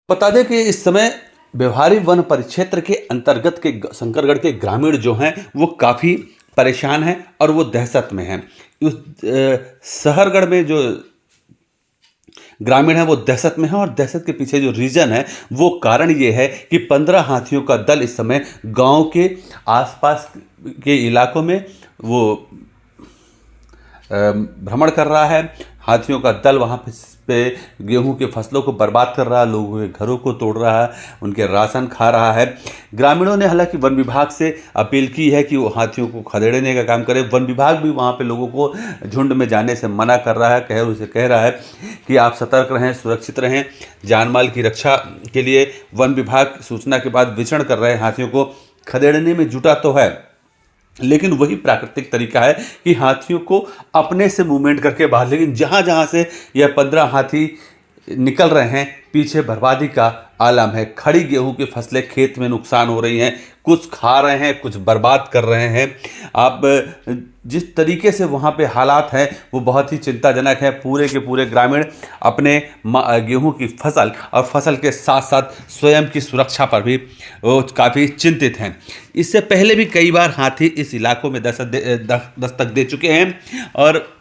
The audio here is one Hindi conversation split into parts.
बता दें कि इस समय व्यवहारी वन परिक्षेत्र के अंतर्गत के शंकरगढ़ के ग्रामीण जो हैं वो काफ़ी परेशान हैं और वो दहशत में हैं। उस शहरगढ़ में जो ग्रामीण हैं वो दहशत में हैं और दहशत के पीछे जो रीज़न है वो कारण ये है कि 15 हाथियों का दल इस समय गांव के आसपास के इलाकों में वो भ्रमण कर रहा है। हाथियों का दल वहाँ पे गेहूं के फसलों को बर्बाद कर रहा है, लोगों के घरों को तोड़ रहा है, उनके राशन खा रहा है। ग्रामीणों ने हालांकि वन विभाग से अपील की है कि वो हाथियों को खदेड़ने का काम करे। वन विभाग भी वहाँ पे लोगों को झुंड में जाने से मना कर रहा है, उसे कह रहा है कि आप सतर्क रहें, सुरक्षित रहें। जान माल की रक्षा के लिए वन विभाग सूचना के बाद विचरण कर रहे हाथियों को खदेड़ने में जुटा तो है, लेकिन वही प्राकृतिक तरीका है कि हाथियों को अपने से मूवमेंट करके बाहर, लेकिन जहाँ जहाँ से यह 15 हाथी निकल रहे हैं पीछे बर्बादी का आलम है। खड़ी गेहूं की फसलें खेत में नुकसान हो रही हैं, कुछ खा रहे हैं, कुछ बर्बाद कर रहे हैं। आप जिस तरीके से वहाँ पे हालात हैं वो बहुत ही चिंताजनक है। पूरे के पूरे ग्रामीण अपने गेहूं की फसल और फसल के साथ साथ स्वयं की सुरक्षा पर भी वो काफ़ी चिंतित हैं। इससे पहले भी कई बार हाथी इस इलाकों में दस्तक दे चुके हैं और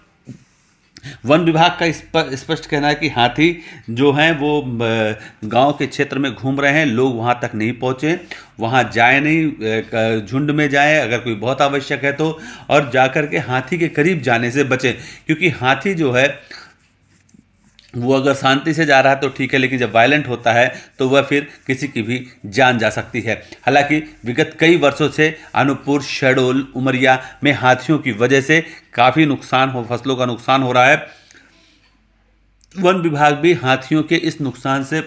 वन विभाग का स्पष्ट कहना है कि हाथी जो हैं वो गांव के क्षेत्र में घूम रहे हैं, लोग वहां तक नहीं पहुंचे, वहां जाए नहीं, झुंड में जाए अगर कोई बहुत आवश्यक है तो, और जाकर के हाथी के करीब जाने से बचें, क्योंकि हाथी जो है वो अगर शांति से जा रहा है तो ठीक है, लेकिन जब वायलेंट होता है तो वह फिर किसी की भी जान जा सकती है। हालांकि विगत कई वर्षों से अनूपपुर, शहडोल, उमरिया में हाथियों की वजह से काफ़ी फसलों का नुकसान हो रहा है। वन विभाग भी हाथियों के इस नुकसान से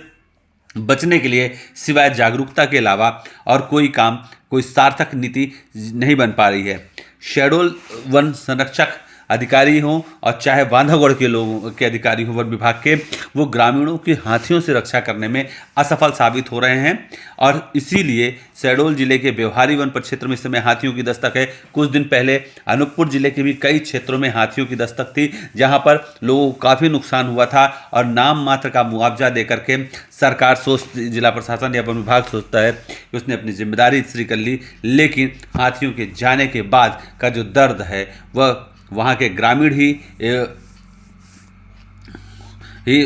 बचने के लिए सिवाय जागरूकता के अलावा और कोई सार्थक नीति नहीं बन पा रही है। शहडोल वन संरक्षक अधिकारी हों और चाहे बांधवगढ़ के लोगों के अधिकारी हों वन विभाग के, वो ग्रामीणों की हाथियों से रक्षा करने में असफल साबित हो रहे हैं और इसीलिए शहडोल जिले के व्यवहारी वन परिक्षेत्र में इस समय हाथियों की दस्तक है। कुछ दिन पहले अनूपपुर जिले के भी कई क्षेत्रों में हाथियों की दस्तक थी, जहां पर लोगों को काफ़ी नुकसान हुआ था और नाम मात्र का मुआवजा देकर के सरकार जिला प्रशासन या वन विभाग सोचता है कि उसने अपनी जिम्मेदारी पूरी कर ली, लेकिन हाथियों के जाने के बाद का जो दर्द है वह वहाँ के ग्रामीण ही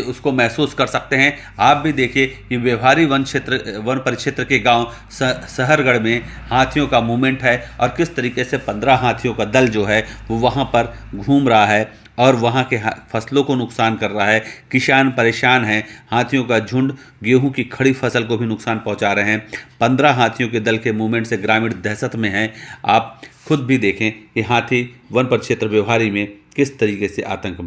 उसको महसूस कर सकते हैं। आप भी देखिए कि व्यवहारी वन परिक्षेत्र के गांव शहरगढ़ में हाथियों का मूवमेंट है और किस तरीके से 15 हाथियों का दल जो है वो वहाँ पर घूम रहा है और वहाँ के फसलों को नुकसान कर रहा है। किसान परेशान हैं, हाथियों का झुंड गेहूं की खड़ी फसल को भी नुकसान पहुँचा रहे हैं। 15 हाथियों के दल के मूवमेंट से ग्रामीण दहशत में हैं। आप खुद भी देखें कि हाथी वन परिक्षेत्र व्यवहारी में किस तरीके से आतंक